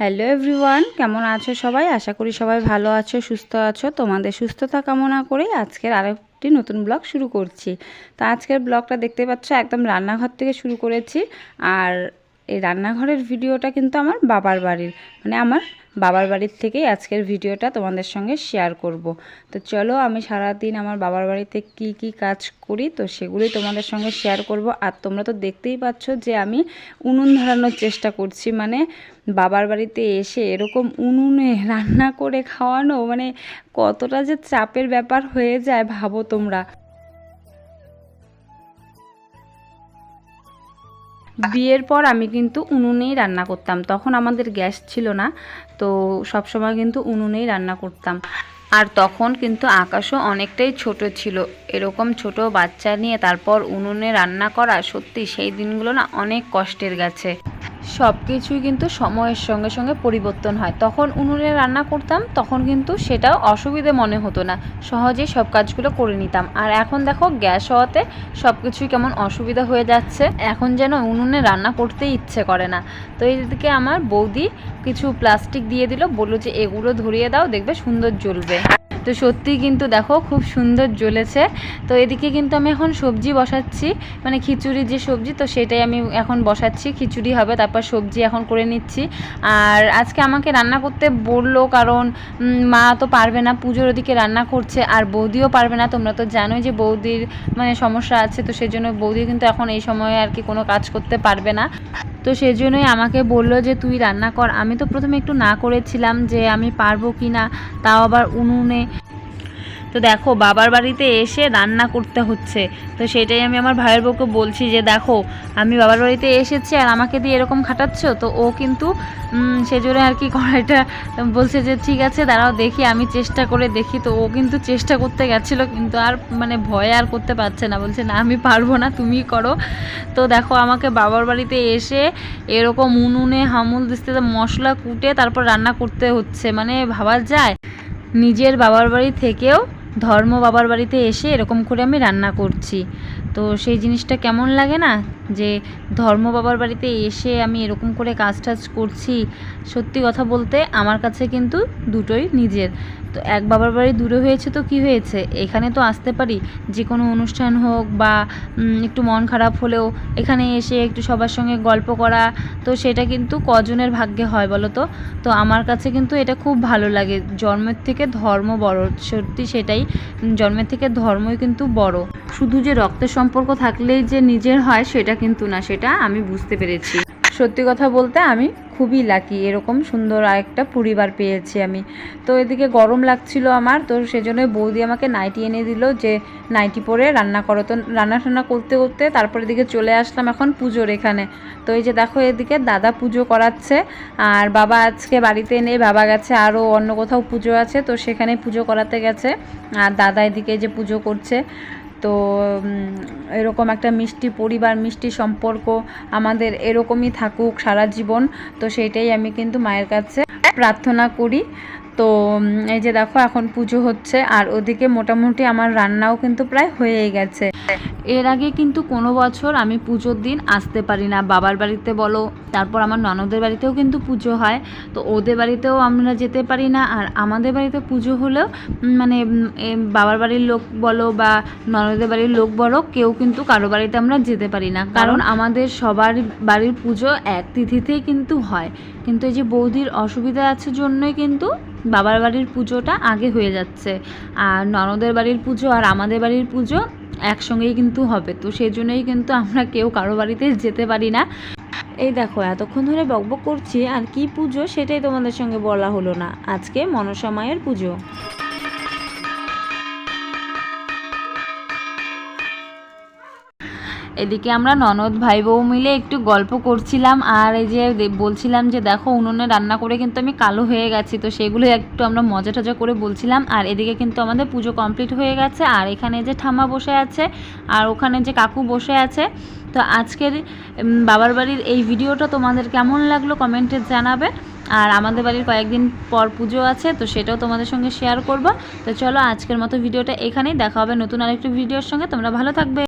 Hello everyone, কেমন আছো সবাই? আশা করি সবাই ভালো আছো, সুস্থ আছো। তোমাদের সুস্থতা কামনা করে আজকের আরেকটি নতুন ব্লগ শুরু করছি। তো আজকের ব্লগটা দেখতে পাচ্ছ একদম রান্নাঘর থেকে শুরু করেছি। আর এই রান্নাঘরের ভিডিওটা কিন্তু আমার বাবার বাড়ির, মানে আমার বাবার বাড়ির থেকেই আজকের ভিডিওটা তোমাদের সঙ্গে শেয়ার করব। তো চলো, আমি সারাদিন আমার বাবার বাড়িতে কি কি কাজ করি তো সেগুলোই তোমাদের সঙ্গে শেয়ার করব। আর তোমরা তো দেখতেই পাচ্ছ যে আমি উনুন ধরানোর চেষ্টা করছি, মানে বাবার বাড়িতে এসে এরকম উনুনে রান্না করে খাওয়ানো মানে কতটা যে চাপের ব্যাপার হয়ে যায় ভাবো তোমরা। বিয়ের পর আমি কিন্তু উনুনেই রান্না করতাম, তখন আমাদের গ্যাস ছিল না, তো সবসময় কিন্তু উনুনেই রান্না করতাম। আর তখন কিন্তু আকাশও অনেকটাই ছোট ছিল, এরকম ছোট বাচ্চা নিয়ে তারপর উনুনে রান্না করা, সত্যি সেই দিনগুলো না অনেক কষ্টের গেছে। সব কিছুই কিন্তু সময়ের সঙ্গে সঙ্গে পরিবর্তন হয়। তখন উনুনে রান্না করতাম, তখন কিন্তু সেটাও অসুবিধে মনে হতো না, সহজেই সব কাজগুলো করে নিতাম। আর এখন দেখো গ্যাস হওয়াতে সব কিছুই কেমন অসুবিধা হয়ে যাচ্ছে, এখন যেন উনুনে রান্না করতেই ইচ্ছে করে না। তো এইদিকে আমার বৌদি কিছু প্লাস্টিক দিয়ে দিল, বললো যে এগুলো ধরিয়ে দাও, দেখবে সুন্দর জ্বলবে। তো সত্যি কিন্তু দেখো খুব সুন্দর জ্বলেছে। তো এদিকে কিন্তু আমি এখন সবজি বসাচ্ছি, মানে খিচুড়ির যে সবজি, তো সেটাই আমি এখন বসাচ্ছি। খিচুড়ি হবে, তারপর সবজি এখন করে নিচ্ছি। আর আজকে আমাকে রান্না করতে বললো, কারণ মা তো পারবে না, পুজোর ওদিকে রান্না করছে, আর বৌদিও পারবে না। তোমরা তো জানোই যে বৌদির মানে সমস্যা আছে, তো সেজন্য বৌদি কিন্তু এখন এই সময়ে আর কি কোনো কাজ করতে পারবে না। তো সেই জন্যই আমাকে বললো যে তুই রান্না কর। আমি তো প্রথমে একটু না করেছিলাম যে আমি পারবো কি না, তাও আবার উনুনে। তো দেখো বাবার বাড়িতে এসে রান্না করতে হচ্ছে, তো সেটাই আমি আমার ভাইয়ের বউকে বলছি যে দেখো আমি বাবার বাড়িতে এসেছি আর আমাকে দিয়ে এরকম খাটাচ্ছ। তো ও কিন্তু সেজন্য আর কি কড়াইটা বলছে যে ঠিক আছে দাঁড়াও দেখি, আমি চেষ্টা করে দেখি। তো ও কিন্তু চেষ্টা করতে গেছিলো, কিন্তু আর মানে ভয়ে আর করতে পারছে না, বলছে না আমি পারবো না, তুমিই করো। তো দেখো আমাকে বাবার বাড়িতে এসে এরকম উনুনে হামুল দিতে মশলা কুটে তারপর রান্না করতে হচ্ছে, মানে ভাবা যায় নিজের বাবার বাড়ি থেকেও ধর্ম বাবার বাড়িতে এসে এরকম করে আমি রান্না করছি। তো সেই জিনিসটা কেমন লাগে না, যে ধর্ম বাবার বাড়িতে এসে আমি এরকম করে কাজ টাজ করছি। সত্যি কথা বলতে আমার কাছে কিন্তু দুটোই নিজের। তো এক বাবার বাড়ি দূরে হয়েছে তো কি হয়েছে, এখানে তো আসতে পারি, যে কোনো অনুষ্ঠান হোক বা একটু মন খারাপ হলেও এখানে এসে একটু সবার সঙ্গে গল্প করা, তো সেটা কিন্তু কজনের ভাগ্যে হয় বলো তো। তো আমার কাছে কিন্তু এটা খুব ভালো লাগে। জন্মের থেকে ধর্ম বড়, সত্যি সেটাই, জন্মের থেকে ধর্মই কিন্তু বড়। শুধু যে রক্তের সম্পর্ক থাকলেই যে নিজের হয় সেটা কিন্তু না, সেটা আমি বুঝতে পেরেছি। সত্যি কথা বলতে আমি খুবই লাকি, এরকম সুন্দর আরেকটা পরিবার পেয়েছি আমি। তো এদিকে গরম লাগছিল আমার, তো সেজন্য বৌদি আমাকে নাইটি এনে দিল যে নাইটি পরে রান্না করো। তো রান্না টান্না করতে করতে তারপর এদিকে চলে আসলাম এখন পুজোর এখানে। তো এই যে দেখো এদিকে দাদা পুজো করাচ্ছে, আর বাবা আজকে বাড়িতে নেই, বাবা গেছে আরও অন্য কোথাও পুজো আছে, তো সেখানে পুজো করাতে গেছে। আর দাদা এদিকে যে পুজো করছে। তো এরকম একটা মিষ্টি পরিবার, মিষ্টি সম্পর্ক আমাদের এরকমই থাকুক সারা জীবন। তো সেইটাই আমি কিন্তু মায়ের কাছে প্রার্থনা করি। তো এই যে দেখো এখন পুজো হচ্ছে, আর ওদিকে মোটামুটি আমার রান্নাও কিন্তু প্রায় হয়েই গেছে। এর আগে কিন্তু কোনো বছর আমি পুজোর দিন আসতে পারি না বাবার বাড়িতে বলো, তারপর আমার ননদের বাড়িতেও কিন্তু পুজো হয়, তো ওদের বাড়িতেও আমরা যেতে পারি না। আর আমাদের বাড়িতে পুজো হলেও মানে বাবার বাড়ির লোক বলো বা ননদের বাড়ির লোক বলো, কেউ কিন্তু কারো বাড়িতে আমরা যেতে পারি না, কারণ আমাদের সবার বাড়ির পুজো এক তিথিতেই কিন্তু হয়। কিন্তু এই যে বৌদির অসুবিধা আছে জন্যই কিন্তু বাবার বাড়ির পুজোটা আগে হয়ে যাচ্ছে, আর ননদের বাড়ির পুজো আর আমাদের বাড়ির পুজো একসঙ্গেই কিন্তু হবে। তো সেই জন্যই কিন্তু আমরা কেউ কারো বাড়িতে যেতে পারি না। এই দেখো এতক্ষণ ধরে বকবক করছি, আর কি পুজো সেটাই তোমাদের সঙ্গে বলা হলো না। আজকে মনসা মায়ের পুজো। এদিকে আমরা ননদ ভাই বউ মিলে একটু গল্প করছিলাম, আর এই যে বলছিলাম যে দেখো উনুনে রান্না করে কিন্তু আমি কালো হয়ে গেছি, তো সেগুলো একটু আমরা মজা টজা করে বলছিলাম। আর এদিকে কিন্তু আমাদের পুজো কমপ্লিট হয়ে গেছে, আর এখানে যে ঠাম্মা বসে আছে আর ওখানে যে কাকু বসে আছে। তো আজকের বাবার বাড়ির এই ভিডিওটা তোমাদের কেমন লাগলো কমেন্টে জানাবে। আর আমাদের বাড়ির কয়েকদিন পর পুজো আছে, তো সেটাও তোমাদের সঙ্গে শেয়ার করব। তো চলো আজকের মতো ভিডিওটা এখানেই, দেখা হবে নতুন আরেকটি ভিডিওর সঙ্গে। তোমরা ভালো থাকবে।